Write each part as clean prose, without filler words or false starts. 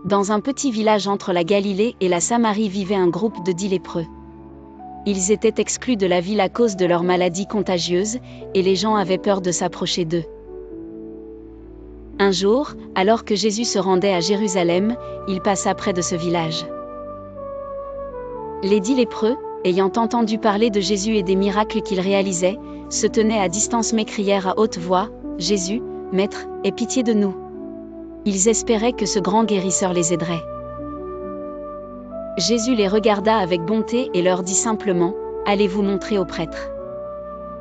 Dans un petit village entre la Galilée et la Samarie vivait un groupe de 10 lépreux. Ils étaient exclus de la ville à cause de leur maladie contagieuse, et les gens avaient peur de s'approcher d'eux. Un jour, alors que Jésus se rendait à Jérusalem, il passa près de ce village. Les 10 lépreux, ayant entendu parler de Jésus et des miracles qu'il réalisait, se tenaient à distance mais crièrent à haute voix, « Jésus, Maître, aie pitié de nous !» Ils espéraient que ce grand guérisseur les aiderait. Jésus les regarda avec bonté et leur dit simplement, « Allez vous montrer au prêtre. »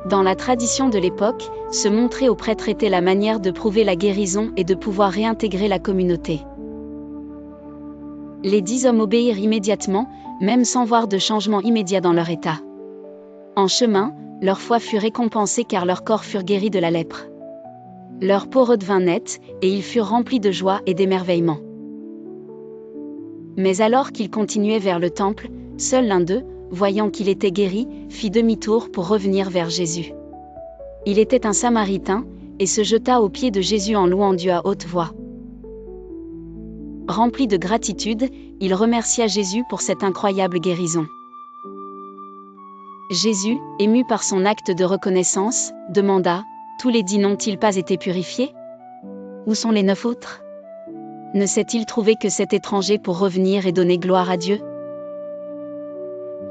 Dans la tradition de l'époque, se montrer au prêtre était la manière de prouver la guérison et de pouvoir réintégrer la communauté. Les 10 hommes obéirent immédiatement, même sans voir de changement immédiat dans leur état. En chemin, leur foi fut récompensée car leurs corps furent guéris de la lèpre. Leur peau redevint nette, et ils furent remplis de joie et d'émerveillement. Mais alors qu'ils continuaient vers le temple, seul l'un d'eux, voyant qu'il était guéri, fit demi-tour pour revenir vers Jésus. Il était un Samaritain, et se jeta aux pieds de Jésus en louant Dieu à haute voix. Rempli de gratitude, il remercia Jésus pour cette incroyable guérison. Jésus, ému par son acte de reconnaissance, demanda, « Tous les 10 n'ont-ils pas été purifiés? Où sont les 9 autres? Ne s'est-il trouvé que cet étranger pour revenir et donner gloire à Dieu ?»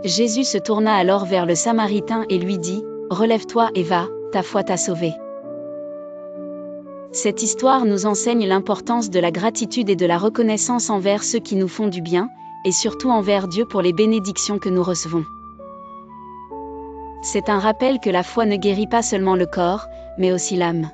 Jésus se tourna alors vers le Samaritain et lui dit, « Relève-toi et va, ta foi t'a sauvé. » Cette histoire nous enseigne l'importance de la gratitude et de la reconnaissance envers ceux qui nous font du bien, et surtout envers Dieu pour les bénédictions que nous recevons. C'est un rappel que la foi ne guérit pas seulement le corps, mais aussi l'âme.